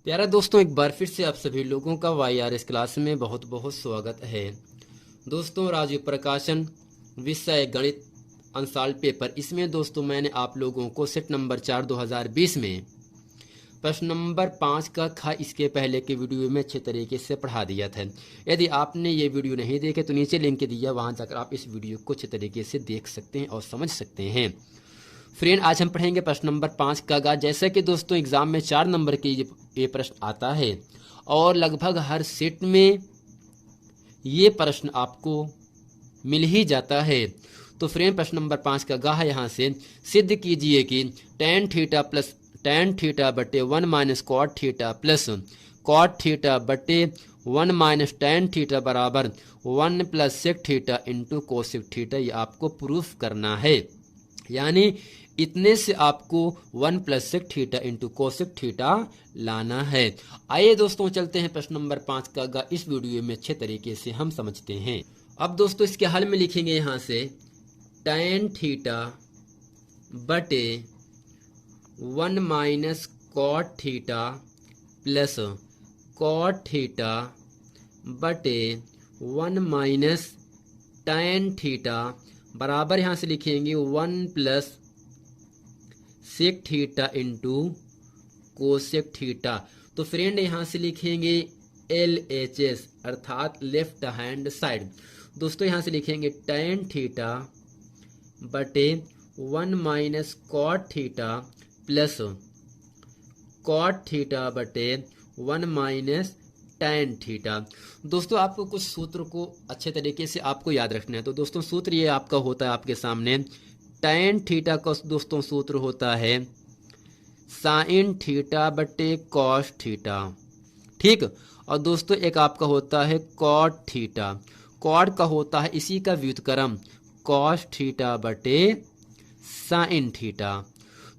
प्यारा दोस्तों, एक बार फिर से आप सभी लोगों का YRS क्लास में बहुत बहुत स्वागत है। दोस्तों, राजू प्रकाशन विषय गणित अनसॉल्व पेपर, इसमें दोस्तों मैंने आप लोगों को सेट नंबर 4 2020 में प्रश्न नंबर 5 का खा इसके पहले के वीडियो में अच्छे तरीके से पढ़ा दिया था। यदि आपने ये वीडियो नहीं देखे तो नीचे लिंक दिया, वहाँ जाकर आप इस वीडियो को अच्छे तरीके से देख सकते हैं और समझ सकते हैं। फ्रेंड, आज हम पढ़ेंगे प्रश्न नंबर 5 का गा। जैसे कि दोस्तों एग्जाम में 4 नंबर के ये प्रश्न आता है और लगभग हर सेट में ये प्रश्न आपको मिल ही जाता है। तो फ्रेंड, प्रश्न नंबर 5 का गा है, यहाँ से सिद्ध कीजिए कि tan theta plus tan theta बटे 1 minus cot theta plus cot theta बटे 1 माइनस tan थीटा बराबर 1 plus sec theta into cosec theta. ये आपको प्रूफ करना है, यानी इतने से आपको 1 plus sec theta into cosec theta लाना है। आइए दोस्तों चलते हैं प्रश्न नंबर 5 का गा, इस वीडियो में अच्छे तरीके से हम समझते हैं। अब दोस्तों इसके हल में लिखेंगे यहाँ से tan थीटा बटे 1 minus cot theta plus cot theta बटे 1 माइनस tan थीटा बराबर यहाँ से लिखेंगे 1 plus sec theta into cosec theta. तो फ्रेंड यहाँ से लिखेंगे LHS अर्थात लेफ्ट हैंड साइड। दोस्तों यहाँ से लिखेंगे tan थीटा बटे 1 minus cot theta plus cot theta बटे 1 माइनस tan थीटा। दोस्तों आपको कुछ सूत्र को अच्छे तरीके से आपको याद रखना है। तो दोस्तों सूत्र ये आपका होता है आपके सामने। tan थीटा का दोस्तों सूत्र होता है sin थीटा बटे cos थीटा, ठीक। और दोस्तों एक आपका होता है cot थीटा। cot का होता है इसी का व्युत्क्रम cos थीटा बटे sin थीटा।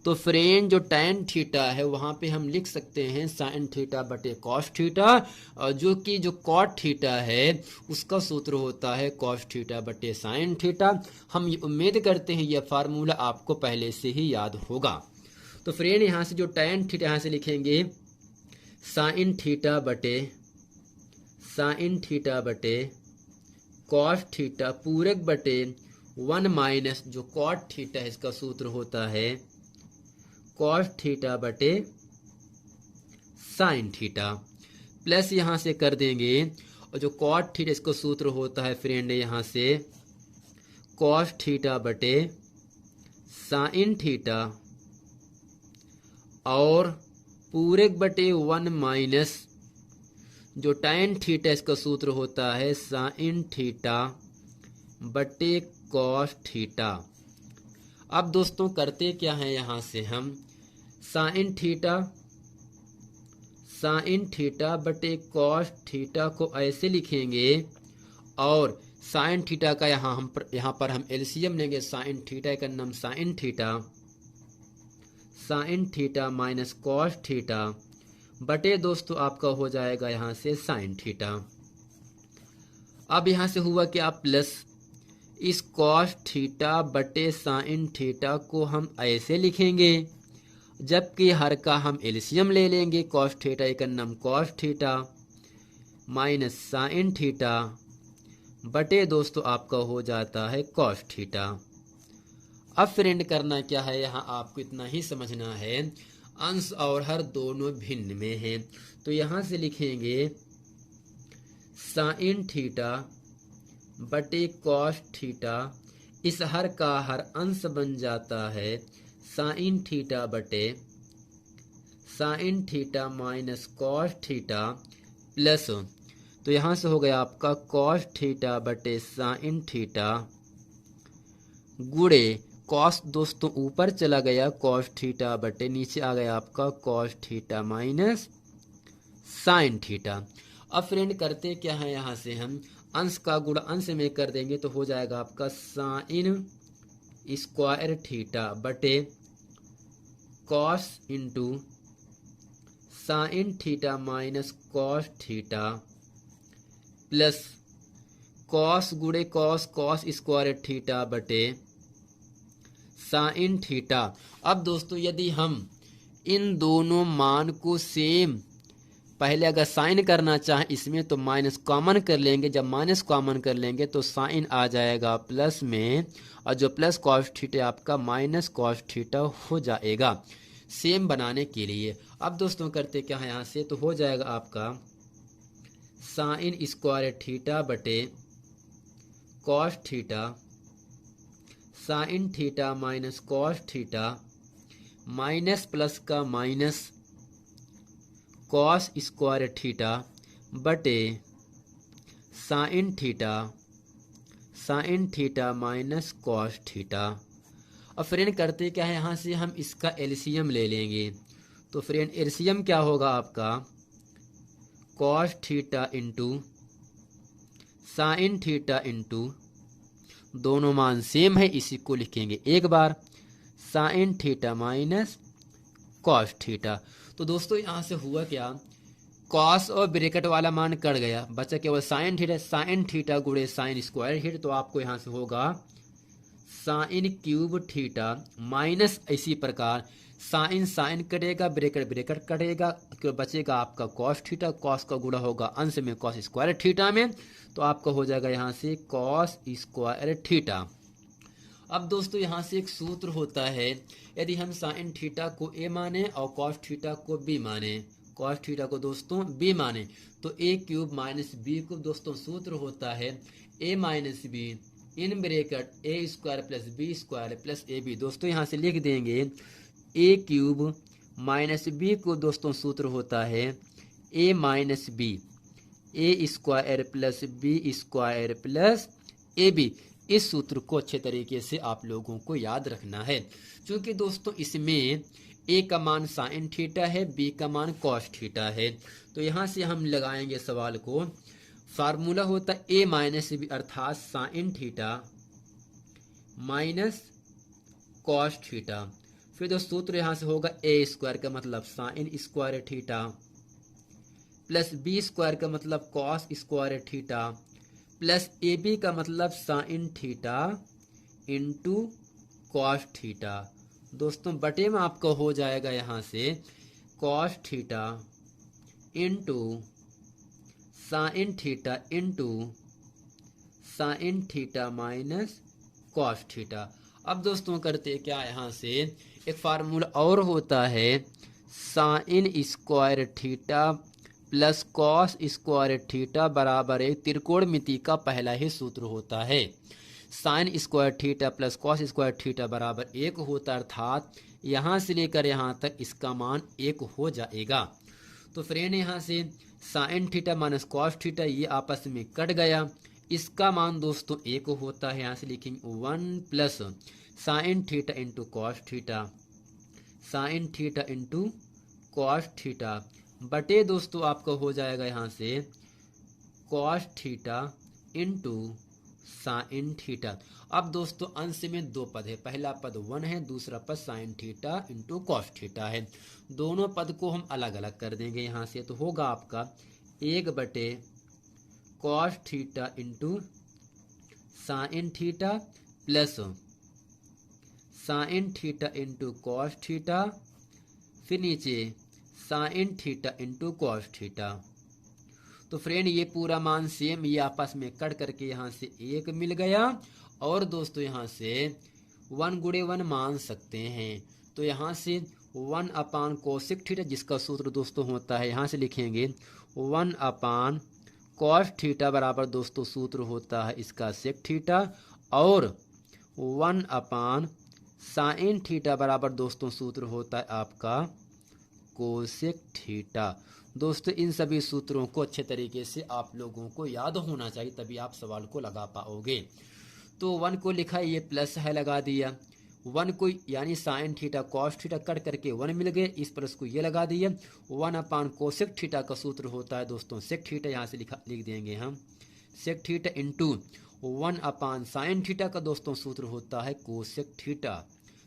तो फ्रेंड जो tan थीटा है वहाँ पे हम लिख सकते हैं sin थीटा बटे cos थीटा, और जो कि जो cot थीटा है उसका सूत्र होता है cos थीटा बटे sin थीटा। हम ये उम्मीद करते हैं यह फार्मूला आपको पहले से ही याद होगा। तो फ्रेंड यहाँ से जो tan थीटा यहाँ से लिखेंगे sin थीटा बटे cos थीटा पूरक बटे 1 माइनस जो cot थीटा है इसका सूत्र होता है cos थीटा बटे sin थीटा प्लस यहाँ से कर देंगे, और जो cot थीटा इसका सूत्र होता है फ्रेंड यहाँ से cos थीटा बटे sin थीटा और पूरक बटे 1 माइनस जो tan थीटा इसका सूत्र होता है sin थीटा बटे cos थीटा। अब दोस्तों करते क्या है, यहाँ से हम sin थीटा बटे cos थीटा को ऐसे लिखेंगे, और sin थीटा का यहाँ पर हम एलसीएम लेंगे। sin थीटा का नाम sin theta minus cos theta बटे दोस्तों आपका हो जाएगा यहाँ से sin थीटा। अब यहाँ से हुआ कि आप प्लस इस cos थीटा बटे sin थीटा को हम ऐसे लिखेंगे, जबकि हर का हम एलसीएम ले लेंगे। cos थीटा का नाम cos theta minus sin theta बटे दोस्तों आपका हो जाता है cos थीटा। अब फ्रेंड करना क्या है, यहाँ आपको इतना ही समझना है, अंश और हर दोनों भिन्न में हैं। तो यहाँ से लिखेंगे sin थीटा बटे cos थीटा, इस हर का हर अंश बन जाता है sin थीटा बटे sin theta minus cos theta plus, तो यहाँ से हो गया आपका cos थीटा बटे sin थीटा गुणे cos दोस्तों ऊपर चला गया cos थीटा बटे नीचे आ गया आपका cos theta minus sin theta. अब फ्रेंड करते क्या है, यहाँ से हम अंश का गुणा अंश में कर देंगे तो हो जाएगा आपका sin स्क्वायर थीटा बटे cos into sin theta minus cos theta plus cos गुणे cos स्क्वायर थीटा बटे sin थीटा। अब दोस्तों यदि हम इन दोनों मान को सेम पहले अगर साइन करना चाहें इसमें तो माइनस कॉमन कर लेंगे, जब माइनस कॉमन कर लेंगे तो साइन आ जाएगा प्लस में, और जो प्लस कॉस थीटा आपका माइनस कॉस थीटा हो जाएगा सेम बनाने के लिए। अब दोस्तों करते क्या है यहाँ से, तो हो जाएगा आपका साइन स्क्वायर थीटा बटे cos theta, sign theta minus cos theta minus plus का माइनस कॉस स्क्वायर थीटा बटे sign theta minus cos theta. अब फ्रेंड करते क्या है, यहाँ से हम इसका एलसीएम ले लेंगे। तो फ्रेंड एलसीएम क्या होगा आपका, cos theta into sign theta into, दोनों मान सेम है इसी को लिखेंगे एक बार, sine theta minus cos theta. तो दोस्तों यहाँ से हुआ क्या, कॉस और ब्रैकेट वाला मान कट गया, बचा केवल साइन थीटा गुणे साइन स्क्वायर थीटा। तो आपको यहाँ से होगा साइन क्यूब थीटा माइनस, इसी प्रकार साइन कटेगा, ब्रैकेट कटेगा, बचेगा आपका कॉस थीटा, कॉस का गुणा होगा अंश में कॉस स्क्वायर थीटा में, तो आपका हो जाएगा यहाँ से कॉस स्क्वायर थीटा। अब दोस्तों यहाँ से एक सूत्र होता है, यदि हम साइन थीटा को ए माने और कॉस थीटा को बी माने, कॉस थीटा को दोस्तों बी माने, तो A cube minus B cube दोस्तों सूत्र होता है A minus B in bracket A square plus B square plus A B. दोस्तों यहाँ से लिख देंगे ए क्यूब माइनस बी को दोस्तों सूत्र होता है A minus B A square plus B square plus A B. इस सूत्र को अच्छे तरीके से आप लोगों को याद रखना है, क्योंकि दोस्तों इसमें ए का मान साइन थीटा है, बी का मान कॉस थीटा है। तो यहाँ से हम लगाएंगे सवाल को, फार्मूला होता है ए माइनस बी अर्थात sine theta minus cos theta, फिर जो सूत्र यहाँ से होगा ए स्क्वायर का मतलब sin square theta plus B square का मतलब cos square theta plus A B का मतलब sign theta into cos theta. दोस्तों बटे में आपका हो जाएगा यहाँ से cos theta into sign theta into sign theta minus cos theta. अब दोस्तों करते क्या, यहाँ से एक फार्मूला और होता है sign square theta plus cos square theta बराबर एक त्रिकोणमिति का पहला ही सूत्र होता है, sign square theta plus cos square theta बराबर एक होता है, अर्थात यहाँ से लेकर यहाँ तक इसका मान एक हो जाएगा। तो फ्रेंड यहाँ से sign theta minus cos theta ये आपस में कट गया, इसका मान दोस्तों एक होता है, यहाँ से लिखेंगे 1 plus sign theta into cos theta, sign theta into cos theta बटे दोस्तों आपका हो जाएगा यहाँ से cos theta into sine theta. अब दोस्तों अंश में दो पद है, पहला पद 1 है, दूसरा पद sign theta into cos theta है। दोनों पद को हम अलग अलग कर देंगे यहाँ से, तो होगा आपका 1 बटे cos theta into sine theta plus sign theta into cos theta, फिर नीचे sign theta into cos theta. तो फ्रेंड ये पूरा मान सेम, ये आपस में कट करके यहाँ से एक मिल गया, और दोस्तों यहाँ से 1 गुणे 1 मान सकते हैं, तो यहाँ से 1 अपान कोसेक थीटा जिसका सूत्र दोस्तों होता है, यहाँ से लिखेंगे 1 अपान कॉस थीटा बराबर दोस्तों सूत्र होता है इसका सेक थीटा, और 1 अपान साइन थीटा बराबर दोस्तों सूत्र होता है आपका कोसेक थीटा। दोस्तों इन सभी सूत्रों को अच्छे तरीके से आप लोगों को याद होना चाहिए, तभी आप सवाल को लगा पाओगे। तो 1 को लिखा ये प्लस है लगा दिया, 1 को यानी sine theta cos theta cut करके 1 मिल गए, इस प्लस को ये लगा दिया। 1 अपान कोसेक थीटा का सूत्र होता है दोस्तों सेक थीटा, यहाँ से लिख देंगे हम sec theta into 1 upon sin theta का दोस्तों सूत्र होता है कोसेक थीटा,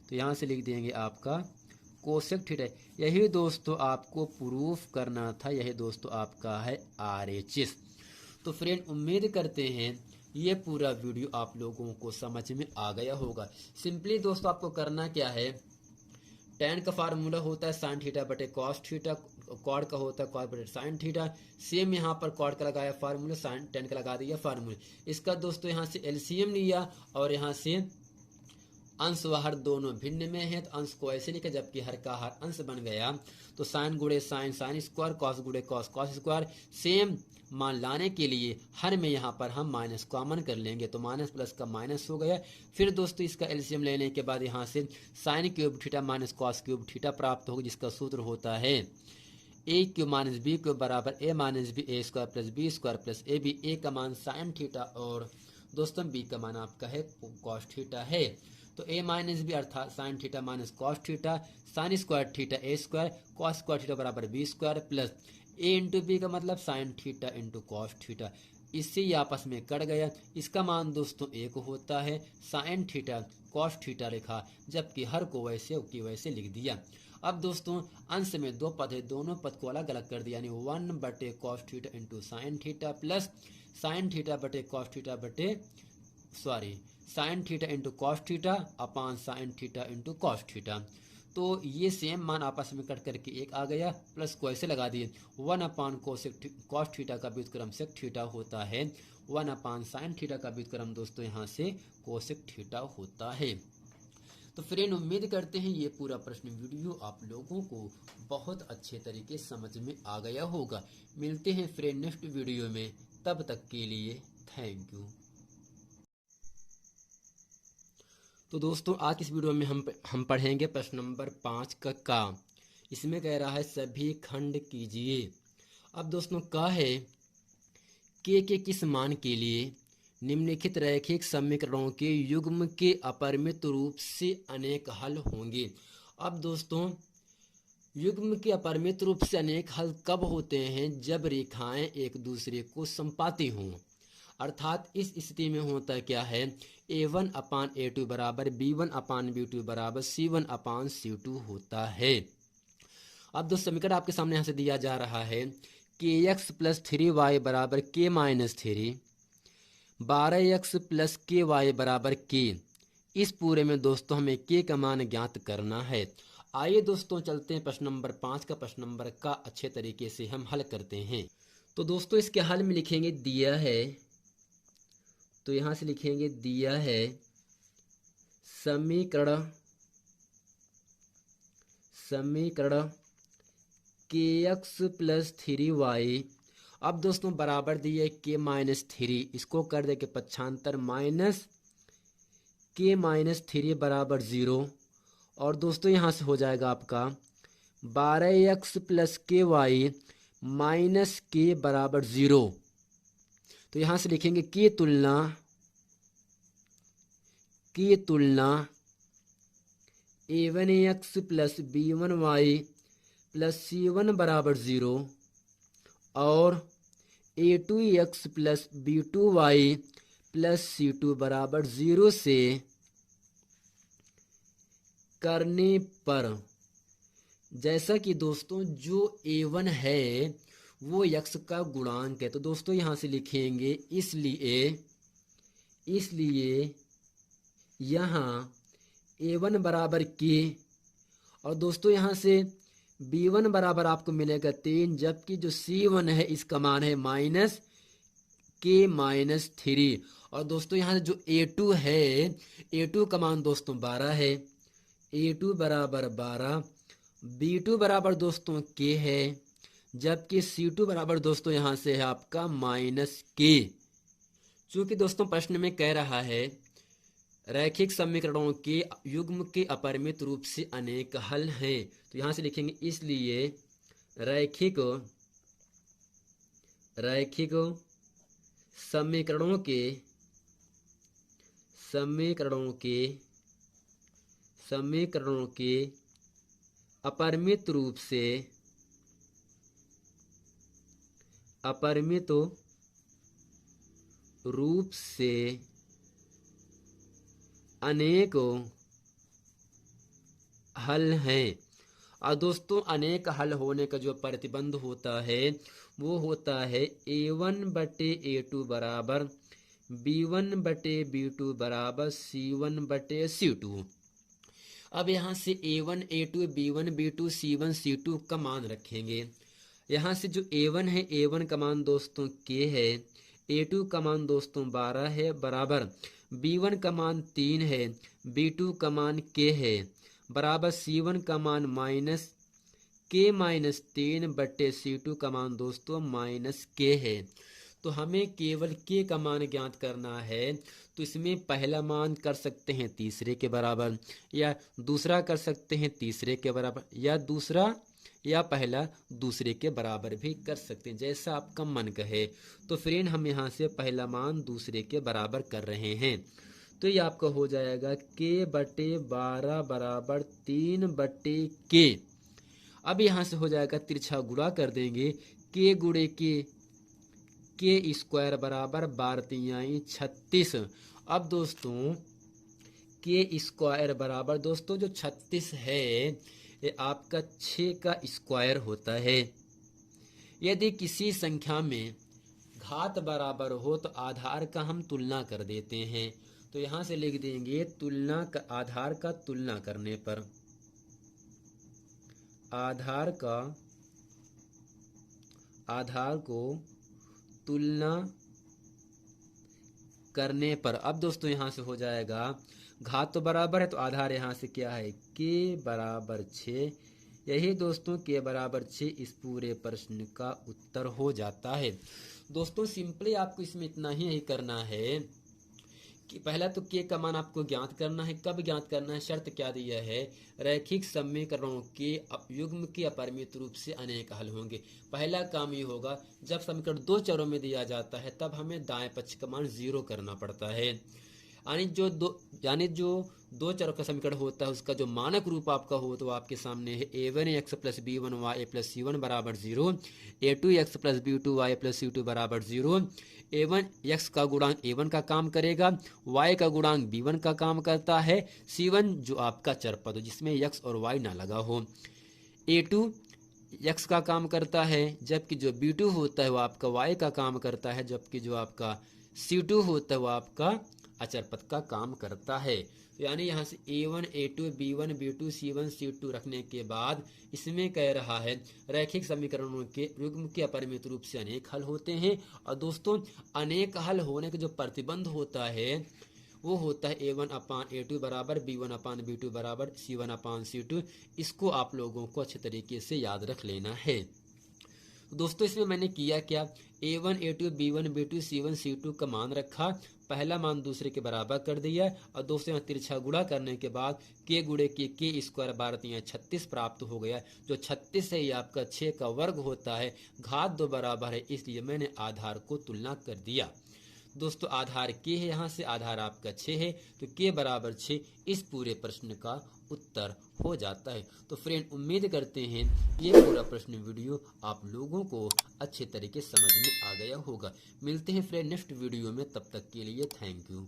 तो यहाँ से लिख देंगे आपका कोसेक थीटा। यही दोस्तों आपको प्रूफ करना था, यही दोस्तों आपका है RHS। तो फ्रेंड उम्मीद करते हैं ये पूरा वीडियो आप लोगों को समझ में आ गया होगा। सिंपली दोस्तों आपको करना क्या है, tan का फार्मूला होता है साइन थीटा बटे कॉस थीटा, कॉड का होता है कॉस बटे साइन थीटा। सेम यहाँ पर कॉड का लगाया फार्मूला, साइन टेन का लगा दिया फार्मूला। इसका दोस्तों यहाँ से एलसीएम लिया और यहाँ से अंश व हर दोनों भिन्न में है, तो अंश को ऐसे लिखा जबकि हर का हर अंश बन गया, तो साइन गुणे साइन साइन स्क्वायर, कॉस गुणे कॉस कॉस स्क्वायर। सेम मान लाने के लिए हर में यहाँ पर हम माइनस कॉमन कर लेंगे, तो माइनस प्लस का माइनस हो गया। फिर दोस्तों इसका एलसीएम लेने के बाद यहाँ से sine cube theta minus cos cube theta प्राप्त होगा, जिसका सूत्र होता है A cube minus B cube बराबर A minus B A square plus B square plus A B. A का मान साइन थीटा और दोस्तों बी का मान आपका है कॉस थीटा है। तो ए माइनस बी अर्थात sine theta minus cos theta, sine square theta A square, cos square theta बराबर B square plus A into B का मतलब sign theta into cos theta. इससे ये आपस में कट गया। इसका मान दोस्तों एक होता है, साइन थीटा कॉस थीटा लिखा, जबकि हर को वैसे की वैसे लिख दिया। अब दोस्तों अंश में दो पद है, दोनों पद को अलग अलग कर दिया, यानी 1 बटे cos theta into sine theta plus sine theta बटे कॉस थीटा बटे sign theta into cos theta upon sin theta into cos theta. तो ये सेम मान आपस में कट करके एक आ गया, प्लस को ऐसे लगा दिए 1 अपान कॉस थीटा का व्युत्क्रम सेक थीटा होता है, 1 अपान साइन थीटा का व्युत्क्रम दोस्तों यहाँ से कोसेक थीटा होता है। तो फ्रेंड उम्मीद करते हैं ये पूरा प्रश्न वीडियो आप लोगों को बहुत अच्छे तरीके समझ में आ गया होगा। मिलते हैं फ्रेंड नेक्स्ट वीडियो में, तब तक के लिए थैंक यू। तो दोस्तों आज इस वीडियो में हम पढ़ेंगे प्रश्न नंबर 5 का। इसमें कह रहा है सभी खंड कीजिए। अब दोस्तों का है के किस मान के लिए निम्नलिखित रैखिक समीकरणों के युग्म के अपरिमित रूप से अनेक हल होंगे। अब दोस्तों युग्म के अपरिमित रूप से अनेक हल कब होते हैं, जब रेखाएं एक दूसरे को संपाती हों। अर्थात इस स्थिति में होता क्या है, a1 अपान a2 बराबर b1 अपान b2 बराबर c1 अपान c2 होता है। अब दोस्तों समीकरण आपके सामने यहाँ से दिया जा रहा है kx प्लस 3y बराबर k माइनस 3, 12x प्लस के वाई बराबर k। इस पूरे में दोस्तों हमें k का मान ज्ञात करना है। आइए दोस्तों चलते हैं प्रश्न नंबर 5 का। प्रश्न नंबर का अच्छे तरीके से हम हल करते हैं। तो दोस्तों इसके हल में लिखेंगे दिया है, तो यहाँ से लिखेंगे दिया है समीकरण kx प्लस 3y। अब दोस्तों बराबर दिए k माइनस 3, इसको कर दे के पक्षांतर माइनस k माइनस 3 बराबर 0। और दोस्तों यहाँ से हो जाएगा आपका 12x प्लस के वाई माइनस के बराबर 0। तो यहाँ से लिखेंगे की तुलना a1x plus b1y plus c1 बराबर 0 और a2x plus b2y plus c2 बराबर 0 से करने पर, जैसा कि दोस्तों जो a1 है वो x का गुणांक है, तो दोस्तों यहाँ से लिखेंगे इसलिए यहाँ a1 बराबर k, और दोस्तों यहाँ से b1 बराबर आपको मिलेगा 3, जबकि जो c1 है इसका मान है माइनस k माइनस 3। और दोस्तों यहाँ से जो a2 है, a2 का मान दोस्तों 12 है, a2 बराबर 12, b2 बराबर दोस्तों k है, जबकि c2 बराबर दोस्तों यहाँ से है आपका माइनस k। चूंकि दोस्तों प्रश्न में कह रहा है रैखिक समीकरणों के युग्म के अपरिमित रूप से अनेक हल हैं, तो यहाँ से लिखेंगे इसलिए रैखिक समीकरणों के अपरिमित रूप से अनेक हल हैं। और दोस्तों अनेक हल होने का जो प्रतिबंध होता है वो होता है a1 बटे a2 बराबर b1 बटे b2 बराबर c1 बटे c2। अब यहाँ से a1 a2 b1 b2 c1 c2 का मान रखेंगे। यहाँ से जो A1 है, A1 का मान दोस्तों K है, A2 का मान दोस्तों 12 है, बराबर B1 का मान 3 है, B2 का मान K है, बराबर C1 का मान माइनस K माइनस 3 बट्टे C2 का मान दोस्तों माइनस K है। तो हमें केवल K का मान ज्ञात करना है, तो इसमें पहला मान कर सकते हैं तीसरे के बराबर, या दूसरा कर सकते हैं तीसरे के बराबर, या दूसरा या पहला दूसरे के बराबर भी कर सकते हैं, जैसा आपका मन कहे। तो फ्रेंड हम यहाँ से पहला मान दूसरे के बराबर कर रहे हैं, तो ये आपका हो जाएगा K बटे 12 बराबर 3 बटे K। अब यहाँ से हो जाएगा तिरछा गुणा कर देंगे, K गुणे K स्क्वायर बराबर 12×36। अब दोस्तों K स्क्वायर बराबर दोस्तों जो 36 है ये आपका 6 का स्क्वायर होता है। यदि किसी संख्या में घात बराबर हो तो आधार का हम तुलना कर देते हैं, तो यहाँ से लिख देंगे तुलना का, आधार का तुलना करने पर, आधार को तुलना करने पर। अब दोस्तों यहाँ से हो जाएगा घात तो बराबर है तो आधार यहाँ से क्या है K बराबर 6। यही दोस्तों K बराबर 6 इस पूरे प्रश्न का उत्तर हो जाता है। दोस्तों सिंपली आपको इसमें इतना ही करना है कि पहला तो K का मान आपको ज्ञात करना है। कब ज्ञात करना है, शर्त क्या दिया है, रैखिक समीकरणों के युग्म के अपरिमित रूप से अनेक हल होंगे। पहला काम ये होगा जब समीकरण दो चरों में दिया जाता है तब हमें दाएं पक्ष का मान 0 करना पड़ता है, यानी जो दो चरों का समीकरण होता है उसका जो मानक रूप आपका हो तो आपके सामने है a1x plus b1y plus c1 बराबर 0, a2x plus b2y plus c2 बराबर 0। a1x का गुणांक a1 का काम करेगा, y का गुणांक b1 का काम करता है, c1 जो आपका चर पद हो जिसमें x और y ना लगा हो, a2 x का काम करता है, जबकि जो b2 होता है वो आपका y का काम करता है, जबकि जो आपका c2 होता है वो आपका अचर पद का काम करता है। यानी यहाँ से a1 a2 b1 b2 c1 c2 रखने के बाद इसमें कह रहा है रैखिक समीकरणों के युग्म के अपरिमित रूप से अनेक हल होते हैं। और दोस्तों अनेक हल होने का जो प्रतिबंध होता है वो होता है a1 अपान a2 बराबर b1 अपान b2 बराबर c1 अपान c2। इसको आप लोगों को अच्छे तरीके से याद रख लेना है। दोस्तों इसमें मैंने किया क्या, a1 a2 b1 b2 c1 c2 का मान रखा, पहला मान दूसरे के बराबर कर दिया और दोस्तों यहाँ तिरछा गुणा करने के बाद k गुणे k स्क्वायर 12×36 प्राप्त हो गया। जो 36 है ये आपका 6 का वर्ग होता है, घात 2 बराबर है इसलिए मैंने आधार को तुलना कर दिया। दोस्तों आधार k है, यहाँ से आधार आपका 6 है तो k बराबर 6 इस पूरे प्रश्न का उत्तर हो जाता है। तो फ्रेंड उम्मीद करते हैं ये पूरा प्रश्न वीडियो आप लोगों को अच्छे तरीके समझ में आ गया होगा। मिलते हैं फ्रेंड नेक्स्ट वीडियो में, तब तक के लिए थैंक यू।